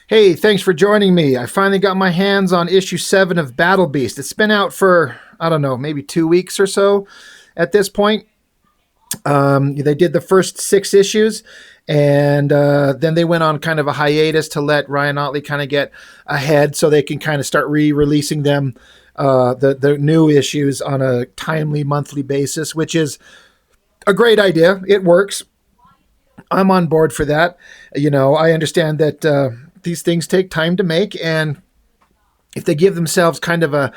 Hey, thanks for joining me. I finally got my hands on issue 7 of BattleBeast. It's been out for, I don't know, maybe 2 weeks or so at this point. They did the first 6 issues, and then they went on kind of a hiatus to let Ryan Otley kind of get ahead so they can kind of start re-releasing them, the new issues on a timely monthly basis, which is a great idea. It works. I'm on board for that. I understand that these things take time to make, and if they give themselves kind of a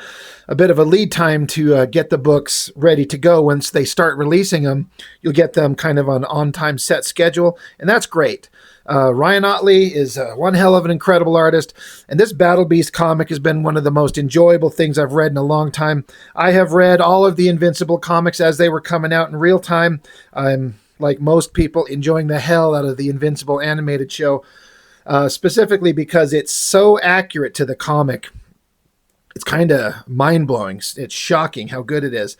bit of a lead time to get the books ready to go once they start releasing them, you'll get them kind of on time set schedule, and that's great. Ryan Otley is one hell of an incredible artist, and this Battle Beast comic has been one of the most enjoyable things I've read in a long time. I have read all of the Invincible comics as they were coming out in real time. I'm, like most people, enjoying the hell out of the Invincible animated show, specifically because it's so accurate to the comic. It's kind of mind-blowing. It's shocking how good it is.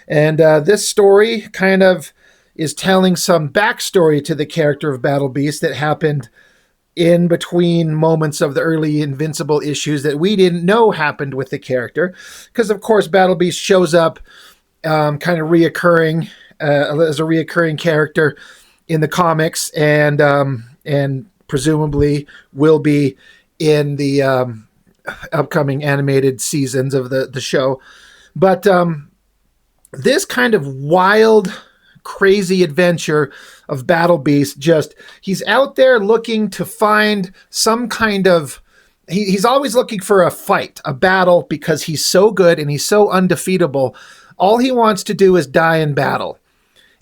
And this story kind of is telling some backstory to the character of Battle Beast that happened in between moments of the early Invincible issues that we didn't know happened with the character. Because, of course, Battle Beast shows up kind of reoccurring as a reoccurring character in the comics, and presumably will be in the upcoming animated seasons of the show. But this kind of wild, crazy adventure of Battle Beast, he's out there looking to find some kind of, he's always looking for a fight, a battle, because he's so good and he's so undefeatable. All he wants to do is die in battle.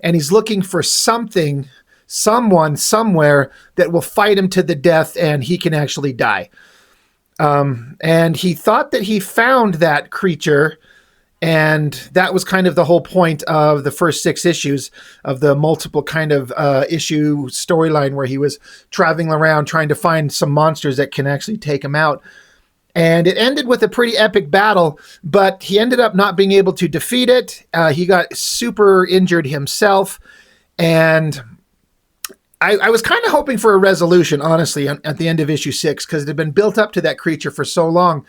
And he's looking for someone, somewhere that will fight him to the death and he can actually die. And he thought that he found that creature, and that was kind of the whole point of the first 6 issues of the multiple kind of issue storyline where he was traveling around trying to find some monsters that can actually take him out. And it ended with a pretty epic battle, but he ended up not being able to defeat it. He got super injured himself, and I was kind of hoping for a resolution, honestly, at the end of issue 6, because it had been built up to that creature for so long.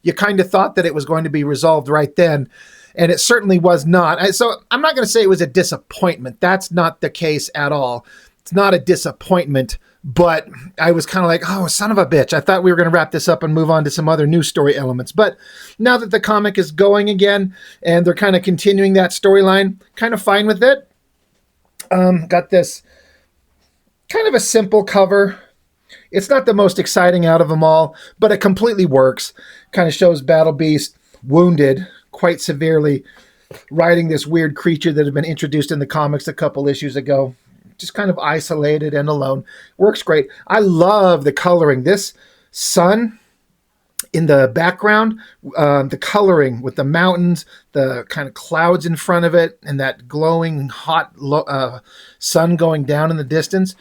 You kind of thought that it was going to be resolved right then, and it certainly was not. So I'm not going to say it was a disappointment. That's not the case at all. It's not a disappointment, but I was kind of like, oh, son of a bitch. I thought we were going to wrap this up and move on to some other new story elements. But now that the comic is going again and they're kind of continuing that storyline, kind of fine with it. Got this kind of a simple cover. It's not the most exciting out of them all, but it completely works. Kind of shows Battle Beast wounded quite severely, riding this weird creature that had been introduced in the comics a couple issues ago. Just kind of isolated and alone. Works great. I love the coloring. This sun in the background, the coloring with the mountains, the kind of clouds in front of it, and that glowing hot sun going down in the distance.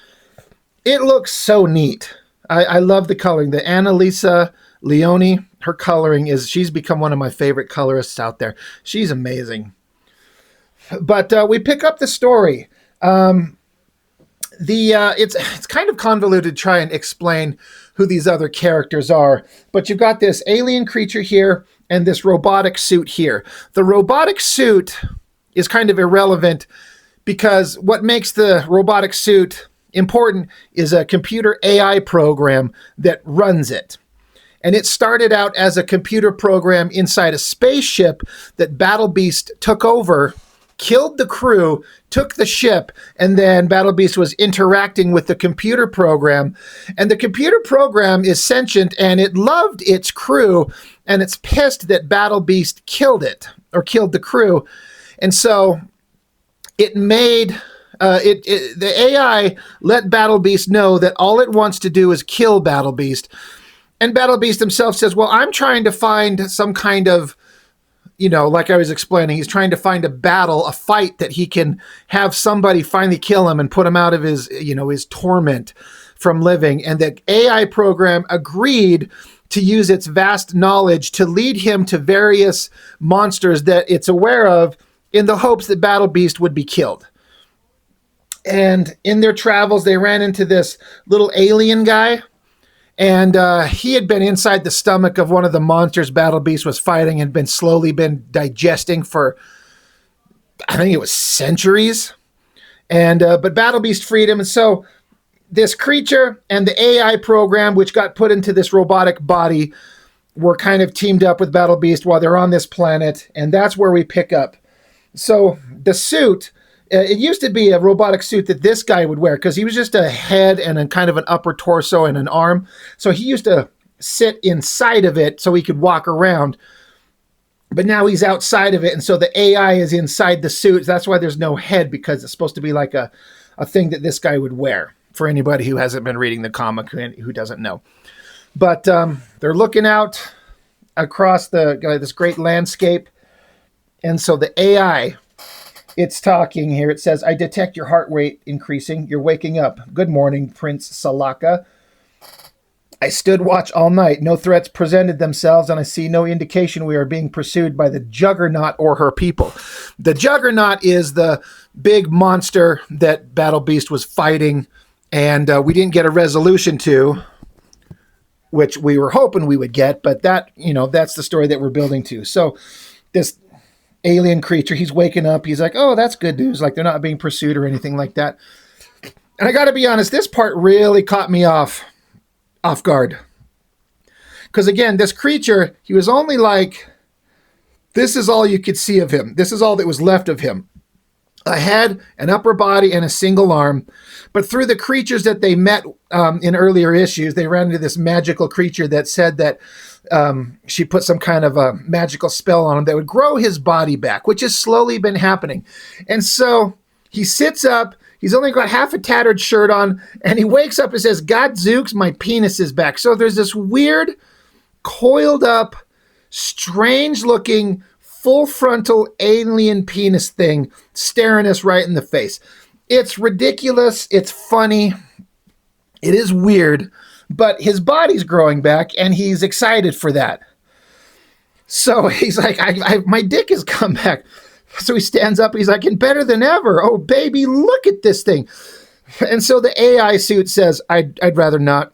It looks so neat. I love the coloring. The Annalisa Leone, her coloring she's become one of my favorite colorists out there. She's amazing. But we pick up the story. It's kind of convoluted to try and explain who these other characters are, but you've got this alien creature here and this robotic suit here. The robotic suit is kind of irrelevant because what makes the robotic suit important is a computer AI program that runs it. And it started out as a computer program inside a spaceship that Battle Beast took over, killed the crew, took the ship, and then Battle Beast was interacting with the computer program. And the computer program is sentient, and it loved its crew, and it's pissed that Battle Beast killed it, or killed the crew. And so it made... the AI let Battle Beast know that all it wants to do is kill Battle Beast. And Battle Beast himself says, well, I'm trying to find some kind of, like I was explaining, he's trying to find a battle, a fight that he can have somebody finally kill him and put him out of his, his torment from living. And the AI program agreed to use its vast knowledge to lead him to various monsters that it's aware of in the hopes that Battle Beast would be killed. And in their travels, they ran into this little alien guy, And he had been inside the stomach of one of the monsters BattleBeast was fighting and been slowly digesting for, I think it was centuries. And but BattleBeast freed him. And so this creature and the AI program, which got put into this robotic body, were kind of teamed up with BattleBeast while they're on this planet. And that's where we pick up. So the suit, it used to be a robotic suit that this guy would wear because he was just a head and a kind of an upper torso and an arm. So he used to sit inside of it so he could walk around. But now he's outside of it. And so the AI is inside the suit. That's why there's no head, because it's supposed to be like a thing that this guy would wear, for anybody who hasn't been reading the comic who doesn't know. But they're looking out across this great landscape. And so the AI, it's talking here. It says, I detect your heart rate increasing. You're waking up. Good morning, Prince Salaka. I stood watch all night. No threats presented themselves, and I see no indication we are being pursued by the juggernaut or her people. The juggernaut is the big monster that BattleBeast was fighting, and we didn't get a resolution to, which we were hoping we would get, but that's the story that we're building to. So this alien creature, he's waking up. He's like, oh, that's good news. Like, they're not being pursued or anything like that. And I got to be honest, this part really caught me off guard. Because again, this creature, he was only like, this is all you could see of him. This is all that was left of him. A head, an upper body, and a single arm. But through the creatures that they met in earlier issues, they ran into this magical creature that said that she put some kind of a magical spell on him that would grow his body back, which has slowly been happening. And so he sits up. He's only got half a tattered shirt on, and he wakes up and says, Gadzooks, my penis is back. So there's this weird, coiled up, strange-looking, full frontal alien penis thing staring us right in the face. It's ridiculous. It's funny. It is weird, but his body's growing back, and he's excited for that. So he's like, my dick has come back. So he stands up. He's like, and better than ever. Oh, baby, look at this thing. And so the AI suit says, I'd rather not.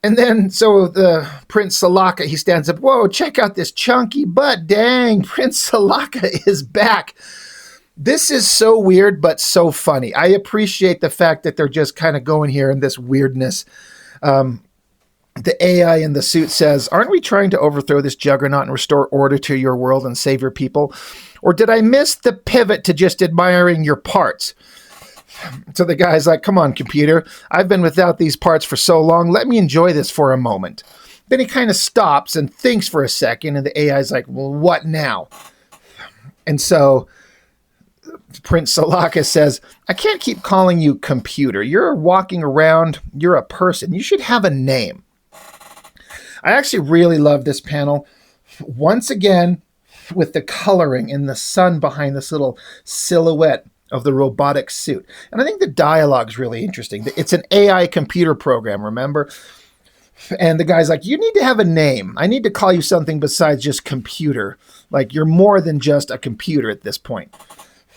And then, so the Prince Salaka, he stands up. Whoa, check out this chunky butt. Dang, Prince Salaka is back. This is so weird, but so funny. I appreciate the fact that they're just kind of going here in this weirdness. The AI in the suit says, aren't we trying to overthrow this juggernaut and restore order to your world and save your people? Or did I miss the pivot to just admiring your parts? So the guy's like, come on, computer. I've been without these parts for so long. Let me enjoy this for a moment. Then he kind of stops and thinks for a second, and the AI's like, well, what now? And so Prince Salaka says, I can't keep calling you computer. You're walking around. You're a person. You should have a name. I actually really love this panel. Once again, with the coloring and the sun behind this little silhouette of the robotic suit. And I think the dialogue's really interesting. It's an AI computer program, remember? And the guy's like, you need to have a name. I need to call you something besides just computer. Like, you're more than just a computer at this point.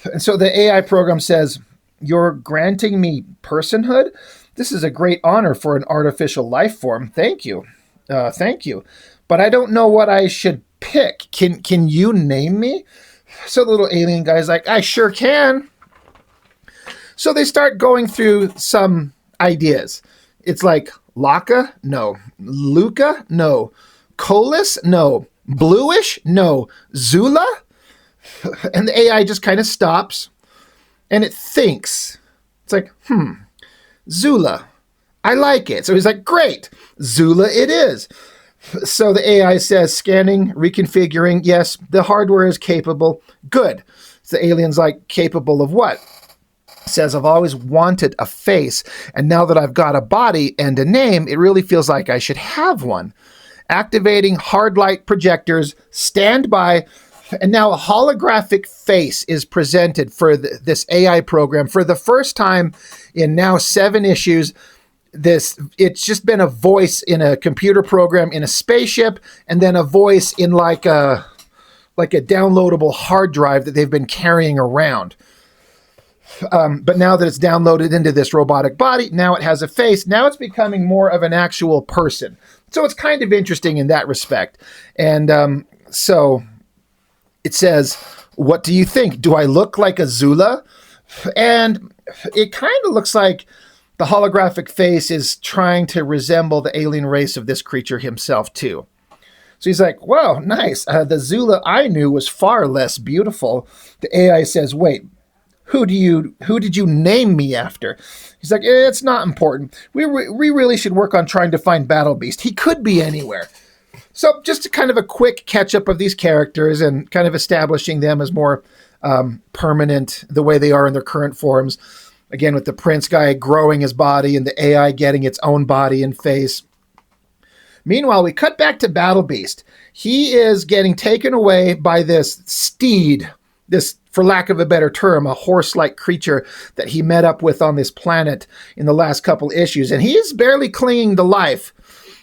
And so the AI program says, you're granting me personhood? This is a great honor for an artificial life form. Thank you. Thank you. But I don't know what I should pick. Can you name me? So the little alien guy's like, I sure can. So they start going through some ideas. It's like, Laka? No. Luca? No. Colis? No. Bluish? No. Zula? And the AI just kind of stops and it thinks. It's like, Zula. I like it. So he's like, great. Zula it is. So the AI says, scanning, reconfiguring. Yes, the hardware is capable. Good. So the alien's like, capable of what? Says, I've always wanted a face, and now that I've got a body and a name, it really feels like I should have one. Activating hard light projectors, stand by, and now a holographic face is presented for this AI program for the first time in now 7 issues. It's just been a voice in a computer program in a spaceship, and then a voice in like a downloadable hard drive that they've been carrying around. But now that it's downloaded into this robotic body, now it has a face. Now it's becoming more of an actual person. So it's kind of interesting in that respect. And so it says, what do you think? Do I look like a Zula? And it kind of looks like the holographic face is trying to resemble the alien race of this creature himself, too. So he's like, wow, nice. The Zula I knew was far less beautiful. The AI says, wait, who did you name me after? He's like, it's not important. We really should work on trying to find BattleBeast. He could be anywhere. So just kind of a quick catch-up of these characters and kind of establishing them as more permanent the way they are in their current forms. Again, with the Prince guy growing his body and the AI getting its own body and face. Meanwhile, we cut back to BattleBeast. He is getting taken away by this steed, this, for lack of a better term, a horse-like creature that he met up with on this planet in the last couple issues. And he is barely clinging to life.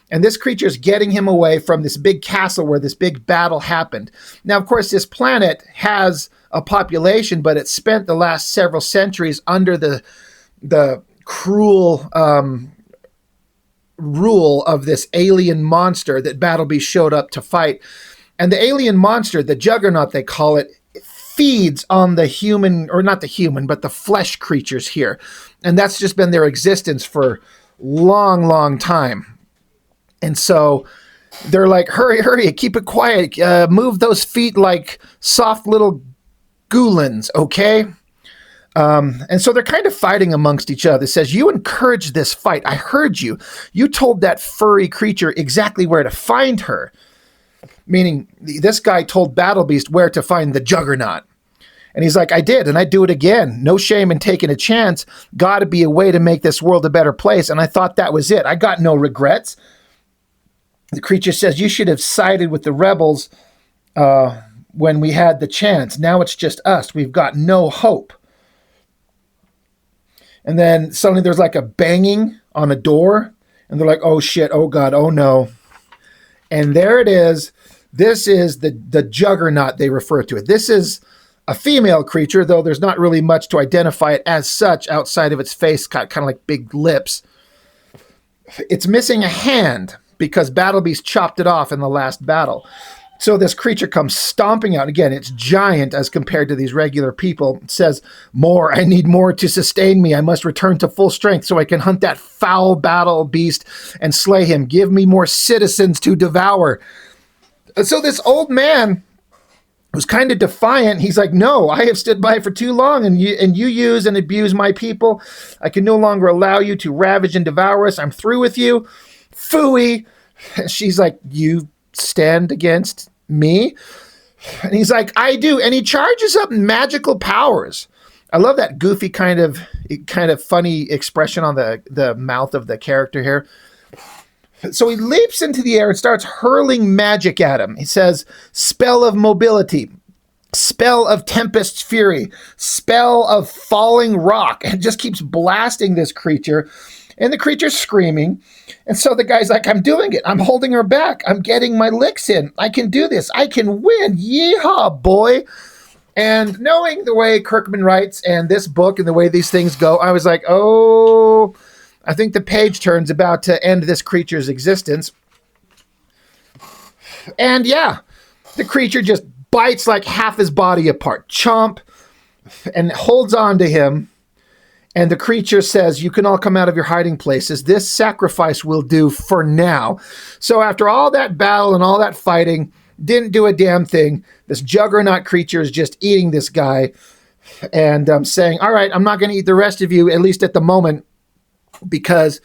And this creature is getting him away from this big castle where this big battle happened. Now, of course, this planet has a population, but it spent the last several centuries under the cruel rule of this alien monster that BattleBeast showed up to fight. And the alien monster, the juggernaut they call it, feeds on the human, or not the human, but the flesh creatures here. And that's just been their existence for long time. And so they're like, hurry, keep it quiet. Move those feet like soft little goulins, okay? And so they're kind of fighting amongst each other. It says, you encouraged this fight. I heard you. You told that furry creature exactly where to find her. Meaning, this guy told BattleBeast where to find the juggernaut. And he's like, I did, and I'd do it again. No shame in taking a chance. Got to be a way to make this world a better place. And I thought that was it. I got no regrets. The creature says, you should have sided with the rebels when we had the chance. Now it's just us. We've got no hope. And then suddenly there's like a banging on a door. And they're like, oh shit, oh God, oh no. And there it is. This is the juggernaut, they refer to it. This is a female creature, though there's not really much to identify it as such outside of its face, kind of like big lips. It's missing a hand because BattleBeast chopped it off in the last battle. So this creature comes stomping out. Again, it's giant as compared to these regular people. It says, more, I need more to sustain me. I must return to full strength so I can hunt that foul BattleBeast and slay him. Give me more citizens to devour. So this old man was kind of defiant. He's like, no, I have stood by for too long, and you use and abuse my people. I can no longer allow you to ravage and devour us. I'm through with you. Phooey. She's like, you stand against me? And he's like, I do. And he charges up magical powers. I love that goofy kind of funny expression on the mouth of the character here. So he leaps into the air and starts hurling magic at him. He says, spell of mobility, spell of tempest's fury, spell of falling rock, and just keeps blasting this creature. And the creature's screaming. And so the guy's like, I'm doing it. I'm holding her back. I'm getting my licks in. I can do this. I can win. Yeehaw, boy. And knowing the way Kirkman writes and this book and the way these things go, I was like, oh, I think the page turn's about to end this creature's existence. And yeah, the creature just bites like half his body apart. Chomp. And holds on to him. And the creature says, you can all come out of your hiding places. This sacrifice will do for now. So after all that battle and all that fighting, didn't do a damn thing. This juggernaut creature is just eating this guy and saying, all right, I'm not going to eat the rest of you, at least at the moment, because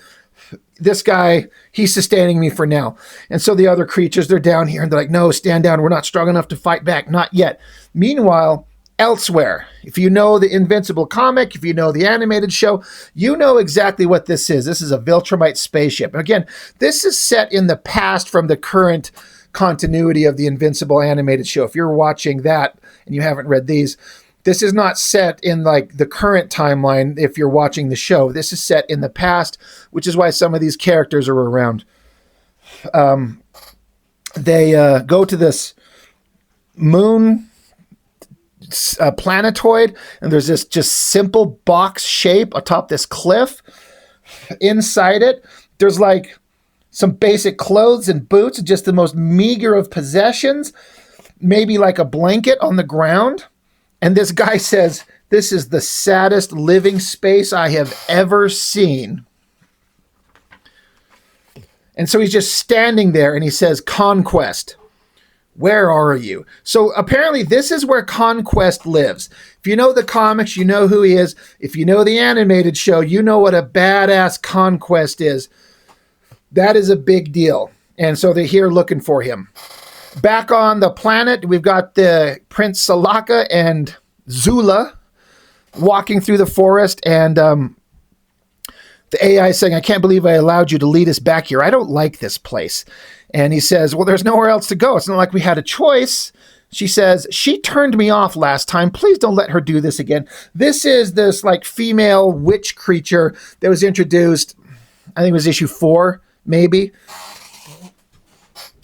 this guy, he's sustaining me for now. And so the other creatures, they're down here and they're like, no, stand down. We're not strong enough to fight back. Not yet. Meanwhile, elsewhere, if you know the Invincible comic, if you know the animated show, you know exactly what this is. This is a Viltrumite spaceship. And again, this is set in the past from the current continuity of the Invincible animated show. If you're watching that and you haven't read these, this is not set in like the current timeline if you're watching the show. This is set in the past, which is why some of these characters are around. They go to this moon planetoid, and there's this just simple box shape atop this cliff. Inside it, there's like some basic clothes and boots, just the most meager of possessions, maybe like a blanket on the ground. And this guy says, "This is the saddest living space I have ever seen." And so he's just standing there and he says, "Conquest, where are you?" So apparently this is where Conquest lives. If you know the comics, you know who he is. If you know the animated show, you know what a badass Conquest is. That is a big deal. And so they're here looking for him. Back on the planet, we've got the Prince Salaka and Zula walking through the forest, and the AI is saying, "I can't believe I allowed you to lead us back here. I don't like this place." And he says, "Well, there's nowhere else to go. It's not like we had a choice." She says, "She turned me off last time. Please don't let her do this again." This is this like female witch creature that was introduced, I think it was issue 4, maybe.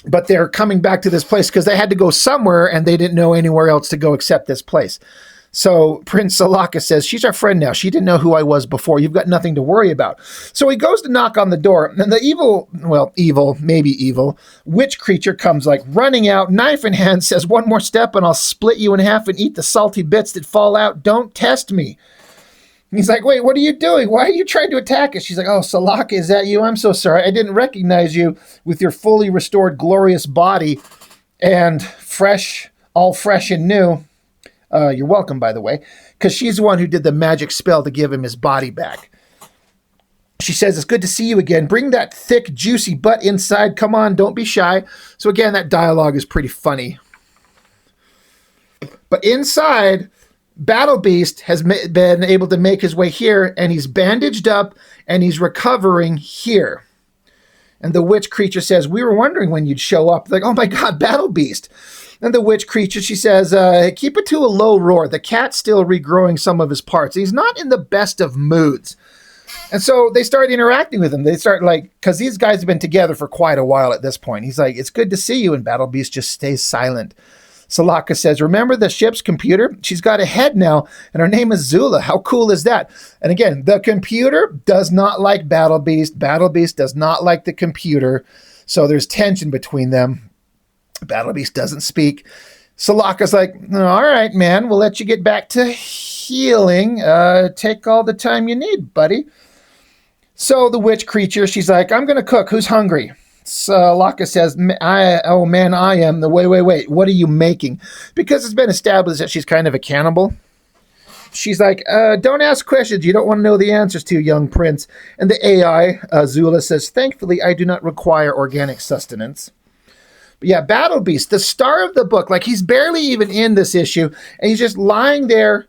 But they're coming back to this place because they had to go somewhere and they didn't know anywhere else to go except this place. So Prince Salaka says, "She's our friend now. She didn't know who I was before. You've got nothing to worry about." So he goes to knock on the door, and the evil, maybe evil, witch creature comes like running out, knife in hand, says, "One more step and I'll split you in half and eat the salty bits that fall out. Don't test me." And he's like, "Wait, what are you doing? Why are you trying to attack us?" She's like, "Oh, Salaka, is that you? I'm so sorry. I didn't recognize you with your fully restored, glorious body and all fresh and new." You're welcome, by the way, because she's the one who did the magic spell to give him his body back. She says, "It's good to see you again. Bring that thick, juicy butt inside. Come on, don't be shy." So again, that dialogue is pretty funny. But inside, BattleBeast has been able to make his way here, and he's bandaged up, and he's recovering here. And the witch creature says, "We were wondering when you'd show up." Like, "Oh my God, BattleBeast." And the witch creature, she says, "Keep it to a low roar. The cat's still regrowing some of his parts. He's not in the best of moods." And so they start interacting with him. They start because these guys have been together for quite a while at this point. He's like, "It's good to see you." And BattleBeast just stays silent. Salaka says, "Remember the ship's computer? She's got a head now, and her name is Zula. How cool is that?" And again, the computer does not like BattleBeast. BattleBeast does not like the computer. So there's tension between them. BattleBeast doesn't speak. Salaka's like, "All right, man, we'll let you get back to healing. Take all the time you need, buddy." So the witch creature, she's like, "I'm going to cook. Who's hungry?" Salaka says, I am. Wait. What are you making?" Because it's been established that she's kind of a cannibal. She's like, "Don't ask questions you don't want to know the answers to, young prince." And the AI, Zula, says, "Thankfully, I do not require organic sustenance." But yeah, BattleBeast, the star of the book, like he's barely even in this issue, and he's just lying there,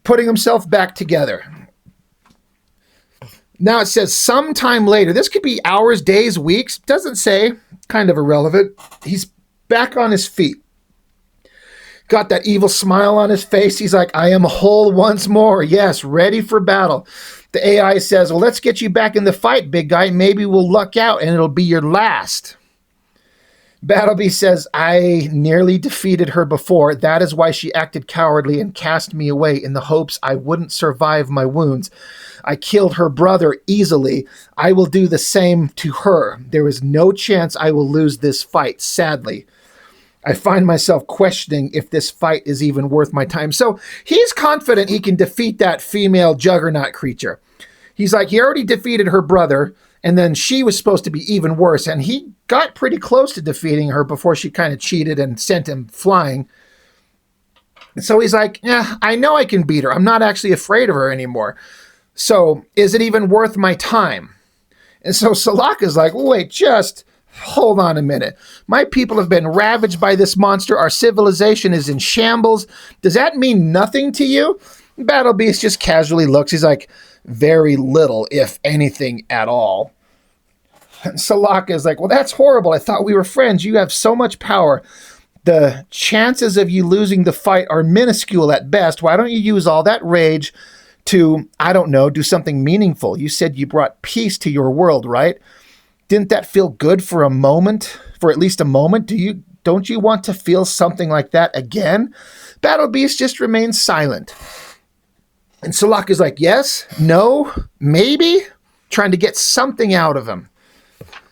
putting himself back together. Now it says sometime later. This could be hours, days, weeks. Doesn't say. Kind of irrelevant. He's back on his feet. Got that evil smile on his face. He's like, "I am whole once more. Yes, ready for battle." The AI says, "Well, let's get you back in the fight, big guy. Maybe we'll luck out and it'll be your last." BattleBeast says, "I nearly defeated her before. That is why she acted cowardly and cast me away in the hopes I wouldn't survive my wounds. I killed her brother easily. I will do the same to her. There is no chance I will lose this fight, sadly. I find myself questioning if this fight is even worth my time." So he's confident he can defeat that female juggernaut creature. He's like, he already defeated her brother, and then she was supposed to be even worse, and he got pretty close to defeating her before she kind of cheated and sent him flying. So he's like, "Yeah, I know I can beat her. I'm not actually afraid of her anymore. So is it even worth my time?" And so Salaka's like, "Wait, just hold on a minute. My people have been ravaged by this monster. Our civilization is in shambles. Does that mean nothing to you?" BattleBeast just casually looks. He's like, "Very little, if anything at all." And Salaka is like, "Well, that's horrible. I thought we were friends. You have so much power. The chances of you losing the fight are minuscule at best. Why don't you use all that rage to, I don't know, do something meaningful? You said you brought peace to your world, right? Didn't that feel good for a moment? For at least a moment? Do you Don't you want to feel something like that again? BattleBeast just remains silent. And Salaka's like, yes, no, maybe, trying to get something out of him.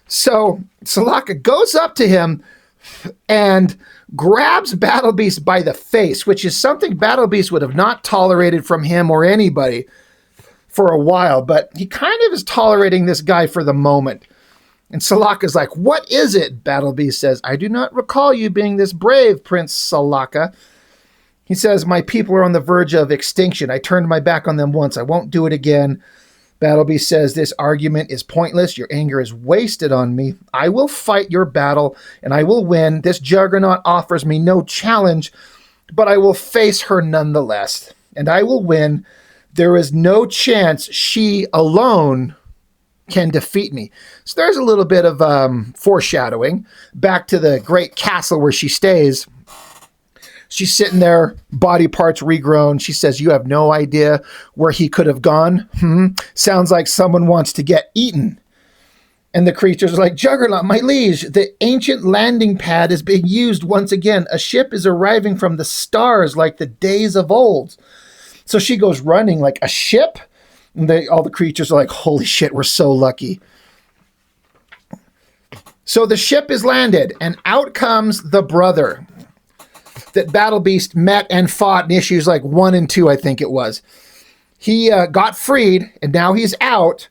So Salaka goes up to him and grabs BattleBeast by the face, which is something BattleBeast would have not tolerated from him or anybody for a while, but he kind of is tolerating this guy for the moment. And Salaka's like, what is it? BattleBeast says, I do not recall you being this brave, Prince Salaka. He says, my people are on the verge of extinction. I turned my back on them once. I won't do it again. BattleBeast says, this argument is pointless. Your anger is wasted on me. I will fight your battle, and I will win. This juggernaut offers me no challenge, but I will face her nonetheless, and I will win. There is no chance she alone can defeat me. So there's a little bit of foreshadowing back to the great castle where she stays. She's sitting there, body parts regrown. She says, you have no idea where he could have gone? Sounds like someone wants to get eaten. And the creatures are like, Juggernaut, my liege, the ancient landing pad is being used once again. A ship is arriving from the stars like the days of old. So she goes running like, a ship? And all the creatures are like, holy shit, we're so lucky. So the ship is landed, and out comes the brother that BattleBeast met and fought in issues like 1 and 2, I think it was. He got freed, and now he's out.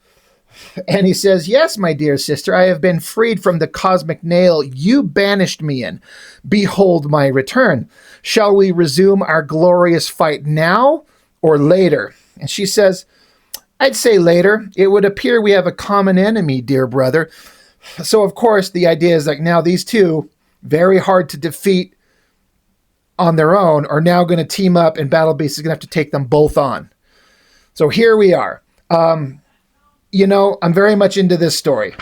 And he says, yes, my dear sister, I have been freed from the cosmic nail you banished me in. Behold my return. Shall we resume our glorious fight now or later? And she says, I'd say later. It would appear we have a common enemy, dear brother. So, of course, the idea is like now these two, very hard to defeat on their own, are now going to team up, and BattleBeast is going to have to take them both on. So here we are. You know, I'm very much into this story.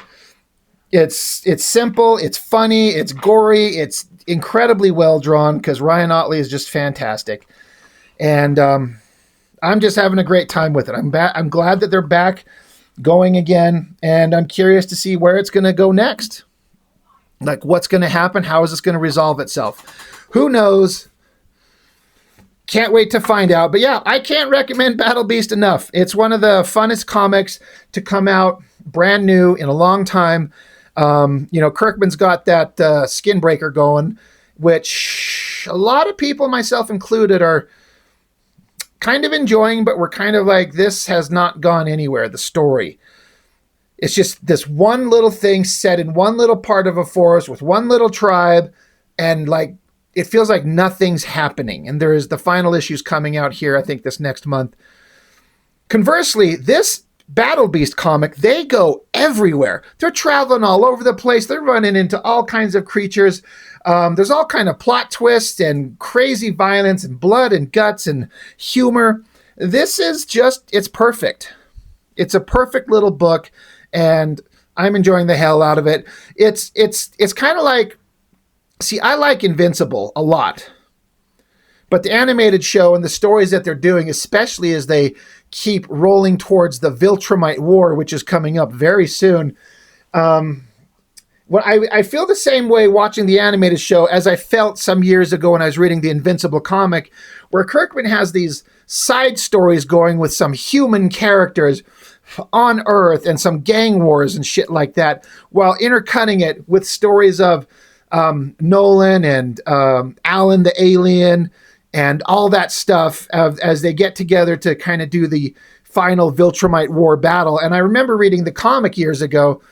It's simple, it's funny, it's gory, it's incredibly well drawn because Ryan Ottley is just fantastic. And I'm just having a great time with it. I'm glad that they're back going again, and I'm curious to see where it's going to go next. Like, what's going to happen? How is this going to resolve itself? Who knows? Can't wait to find out. But yeah, I can't recommend BattleBeast enough. It's one of the funnest comics to come out brand new in a long time. You know, Kirkman's got that skin breaker going, which a lot of people, myself included, are kind of enjoying, but we're kind of like, this has not gone anywhere, the story. It's just this one little thing set in one little part of a forest with one little tribe, and like, it feels like nothing's happening. And there is the final issues coming out here, I think, this next month. Conversely, this BattleBeast comic, they go everywhere. They're traveling all over the place. They're running into all kinds of creatures. There's all kind of plot twists and crazy violence and blood and guts and humor. This is just, it's perfect. It's a perfect little book, and I'm enjoying the hell out of it. It's kind of like, see, I like Invincible a lot, but the animated show and the stories that they're doing, especially as they keep rolling towards the Viltrumite War, which is coming up very soon. I feel the same way watching the animated show as I felt some years ago when I was reading the Invincible comic, where Kirkman has these side stories going with some human characters on Earth and some gang wars and shit like that, while intercutting it with stories of Nolan and Alan the Alien and all that stuff as they get together to kind of do the final Viltrumite War battle. And I remember reading the comic years ago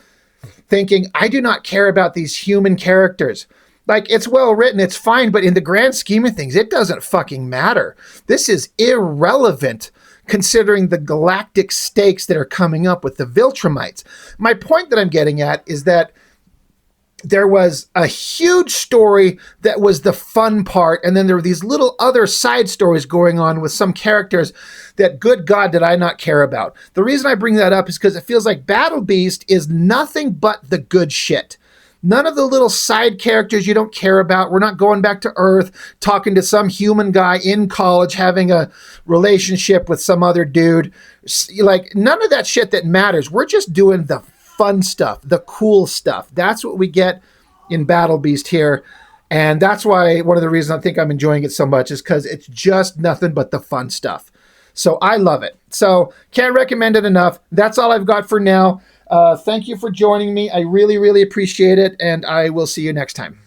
thinking, I do not care about these human characters. Like, it's well written, it's fine, but in the grand scheme of things, it doesn't fucking matter. This is irrelevant considering the galactic stakes that are coming up with the Viltrumites. My point that I'm getting at is that there was a huge story that was the fun part, and then there were these little other side stories going on with some characters that, good God, did I not care about. The reason I bring that up is because it feels like BattleBeast is nothing but the good shit. None of the little side characters you don't care about. We're not going back to Earth, talking to some human guy in college, having a relationship with some other dude. Like, none of that shit that matters. We're just doing the fun stuff, the cool stuff. That's what we get in BattleBeast here. And that's why one of the reasons I think I'm enjoying it so much is because it's just nothing but the fun stuff. So I love it. So can't recommend it enough. That's all I've got for now. Thank you for joining me. I really, really appreciate it. And I will see you next time.